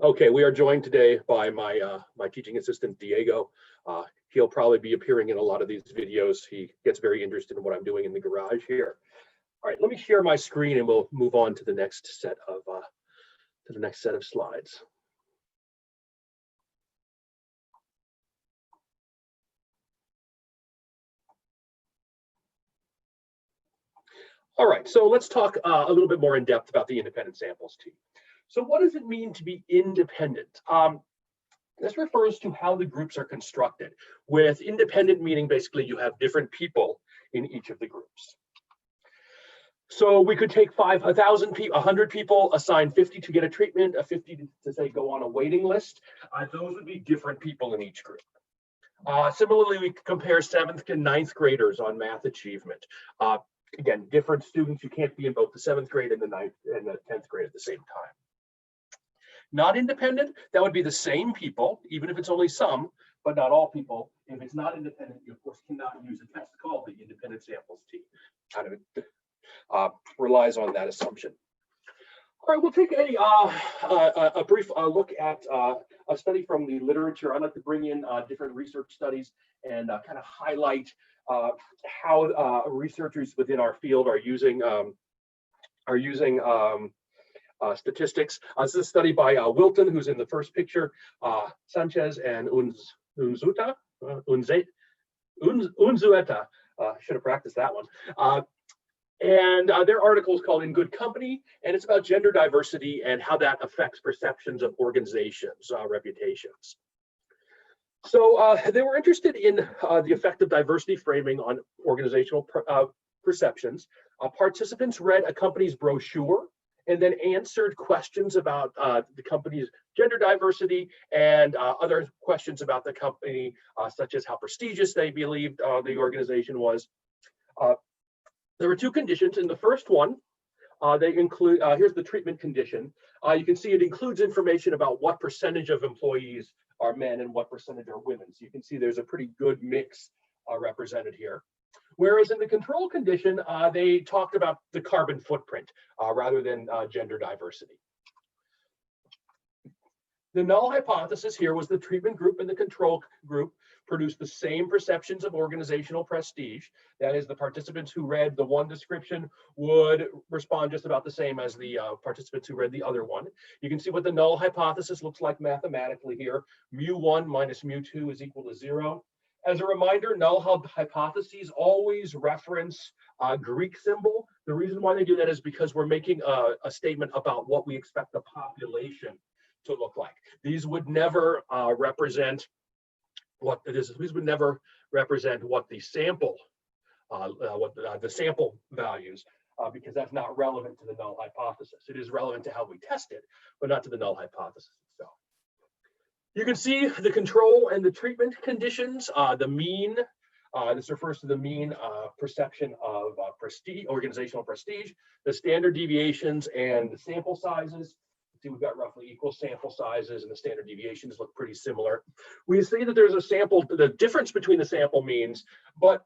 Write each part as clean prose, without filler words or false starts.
Okay, we are joined today by my teaching assistant, Diego. He'll probably be appearing in a lot of these videos. He gets very interested in what I'm doing in the garage here. All right, let me share my screen and we'll move on to the next set of slides. All right, so let's talk a little bit more in depth about the independent samples T. So what does it mean to be independent? This refers to how the groups are constructed, with independent meaning basically you have different people in each of the groups. So we could take 1,000 people, 100 people, assign 50 to get a treatment, 50 to say go on a waiting list. Those would be different people in each group. Similarly, we could compare 7th and 9th graders on math achievement. Again, different students. You can't be in both the 7th grade and the 9th and the 10th grade at the same time. Not independent, that would be the same people, even if it's only some, but not all people. If it's not independent, you of course cannot use a test called the independent samples T. Kind of relies on that assumption. All right, we'll take a brief look at a study from the literature. I'd like to bring in different research studies and kind of highlight how researchers within our field are using statistics. This is a study by Wilton, who's in the first picture, Sanchez and Unzueta. Should have practiced that one. And their article is called In Good Company, and it's about gender diversity and how that affects perceptions of organizations' reputations. So they were interested in the effect of diversity framing on organizational perceptions. Participants read a company's brochure and then answered questions about the company's gender diversity and other questions about the company, such as how prestigious they believed the organization was. There were two conditions. In the first one, they include, here's the treatment condition. You can see it includes information about what percentage of employees are men and what percentage are women. So you can see there's a pretty good mix represented here. Whereas in the control condition, they talked about the carbon footprint rather than gender diversity. The null hypothesis here was the treatment group and the control group produced the same perceptions of organizational prestige. That is, the participants who read the one description would respond just about the same as the participants who read the other one. You can see what the null hypothesis looks like mathematically here. Mu1 minus mu2 is equal to 0. As a reminder, null hypotheses always reference a Greek symbol. The reason why they do that is because we're making a statement about what we expect the population to look like. These would never represent what it is. These would never represent what the sample, the sample values, because that's not relevant to the null hypothesis. It is relevant to how we test it, but not to the null hypothesis itself. You can see the control and the treatment conditions. The mean, this refers to the mean perception of prestige, organizational prestige, the standard deviations and the sample sizes. See, we've got roughly equal sample sizes and the standard deviations look pretty similar. We see that there's a sample, the difference between the sample means, but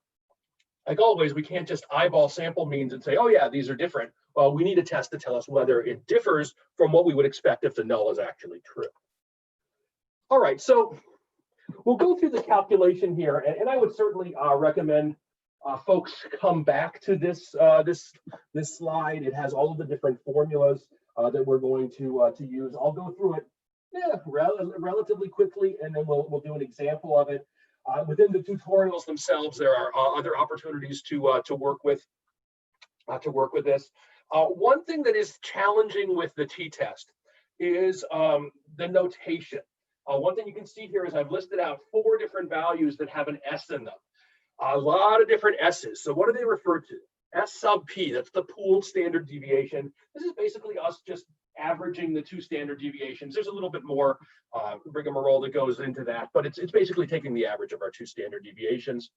like always, we can't just eyeball sample means and say, oh yeah, these are different. Well, we need a test to tell us whether it differs from what we would expect if the null is actually true. All right, so we'll go through the calculation here, and I would certainly recommend folks come back to this slide. It has all of the different formulas that we're going to use. I'll go through it relatively quickly, and then we'll do an example of it. Within the tutorials themselves, there are other opportunities to work with this. One thing that is challenging with the t-test is the notation. One thing you can see here is I've listed out 4 different values that have an S in them. A lot of different S's. So what do they refer to? S sub P, that's the pooled standard deviation. This is basically us just averaging the 2 standard deviations. There's a little bit more rigmarole that goes into that, but it's basically taking the average of our 2 standard deviations.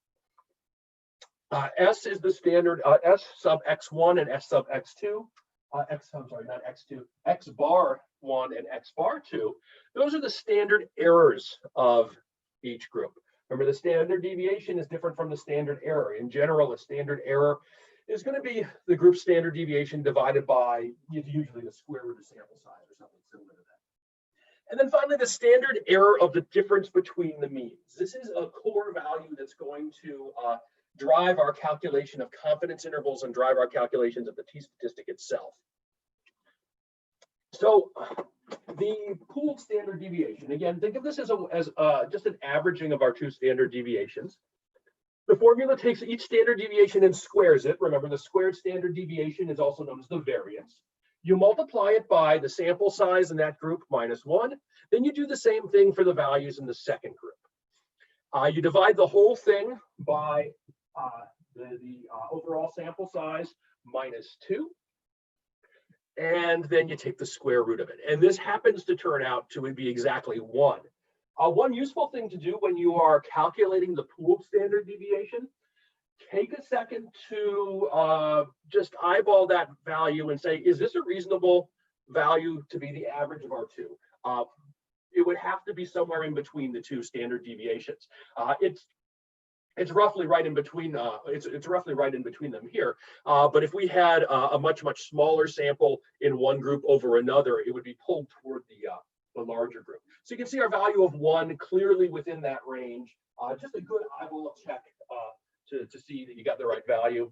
S is the standard S sub X1 and S sub X2. Not X2, X bar 1 and X bar 2. Those are the standard errors of each group. Remember, the standard deviation is different from the standard error. In general, a standard error is going to be the group standard deviation divided by usually the square root of sample size or something similar to And then finally, the standard error of the difference between the means. This is a core value that's going to drive our calculation of confidence intervals and drive our calculations of the t-statistic itself. So the pooled standard deviation, again, think of this as just an averaging of our two standard deviations. The formula takes each standard deviation and squares it. Remember, the squared standard deviation is also known as the variance. You multiply it by the sample size in that group minus 1. Then you do the same thing for the values in the second group. You divide the whole thing by the overall sample size minus 2. And then you take the square root of it. And this happens to turn out to be exactly 1. One useful thing to do when you are calculating the pooled standard deviation, take a second to just eyeball that value and say, is this a reasonable value to be the average of our two? It would have to be somewhere in between the two standard deviations. It's roughly right in between. It's roughly right in between them here. But if we had a much smaller sample in one group over another, it would be pulled toward the larger group. So you can see our value of 1 clearly within that range. Just a good eyeball check to see that you got the right value.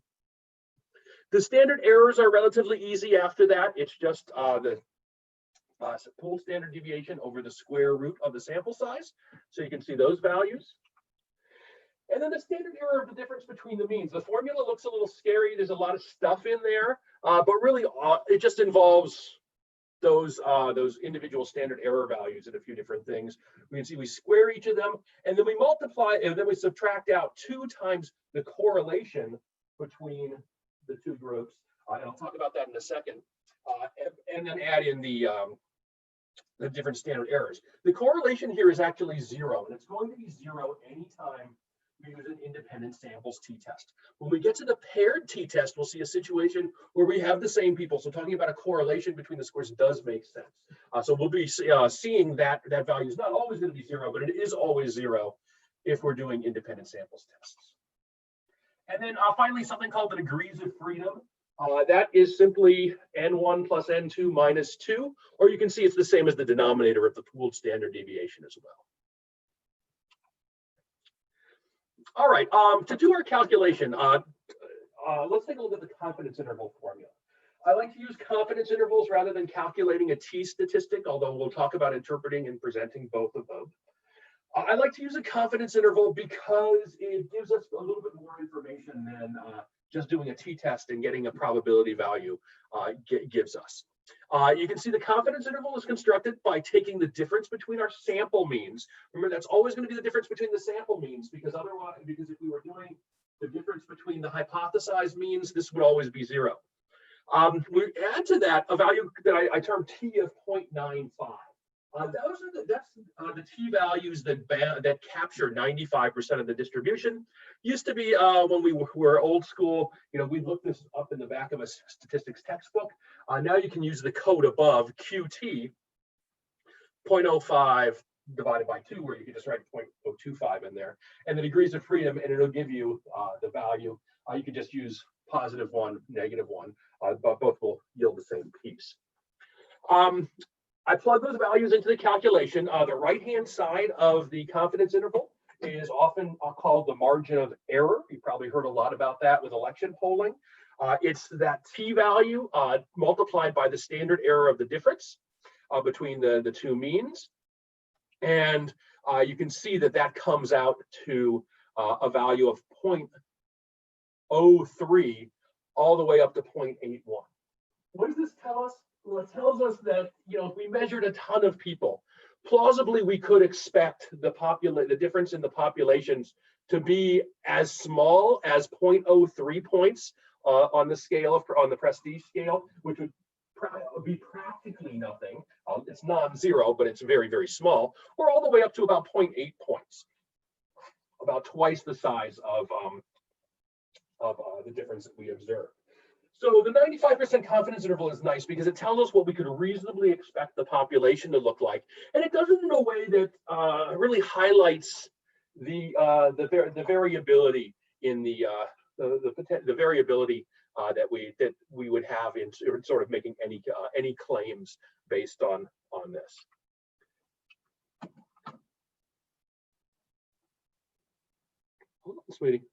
The standard errors are relatively easy after that. It's just the pooled standard deviation over the square root of the sample size. So you can see those values. And then the standard error of the difference between the means. The formula looks a little scary. There's a lot of stuff in there, but really it just involves those individual standard error values and a few different things. We can see we square each of them, and then we multiply, and then we subtract out 2 times the correlation between the two groups. And I'll talk about that in a second. And then add in the different standard errors. The correlation here is actually 0, and it's going to be 0 anytime we use an independent samples t-test. When we get to the paired t-test, we'll see a situation where we have the same people. So talking about a correlation between the scores does make sense. So we'll be seeing that value is not always going to be 0, but it is always 0 if we're doing independent samples tests. And then finally, something called the degrees of freedom. That is simply n1 plus n2 minus 2, or you can see it's the same as the denominator of the pooled standard deviation as well. All right, to do our calculation, let's take a look at the confidence interval formula. I like to use confidence intervals rather than calculating a t-statistic, although we'll talk about interpreting and presenting both of those. I like to use a confidence interval because it gives us a little bit more information than just doing a t-test and getting a probability value gives us. You can see the confidence interval is constructed by taking the difference between our sample means. Remember, that's always going to be the difference between the sample means, because if we were doing the difference between the hypothesized means, this would always be 0. We add to that a value that I termed t of 0.95. That's the t-values that capture 95% of the distribution. Used to be when we were old school, we looked this up in the back of a statistics textbook. Now you can use the code above, QT, 0.05 divided by 2, where you can just write 0.025 in there, and the degrees of freedom, and it'll give you the value. You can just use +1, -1, but both will yield the same piece. I plug those values into the calculation. The right-hand side of the confidence interval is often called the margin of error. You've probably heard a lot about that with election polling. It's that t-value multiplied by the standard error of the difference between the two means. And you can see that comes out to a value of 0.03 all the way up to 0.81. What does this tell us? Well, it tells us that, if we measured a ton of people, plausibly we could expect the difference in the populations to be as small as 0.03 points on the scale on the prestige scale, which would be practically nothing. It's non-zero, but it's very, very small, or all the way up to about 0.8 points, about twice the size of the difference that we observed. So the 95% confidence interval is nice because it tells us what we could reasonably expect the population to look like, and it does it in a way that really highlights the variability in the variability that we would have in sort of making any claims based on this. Hold on, sweetie.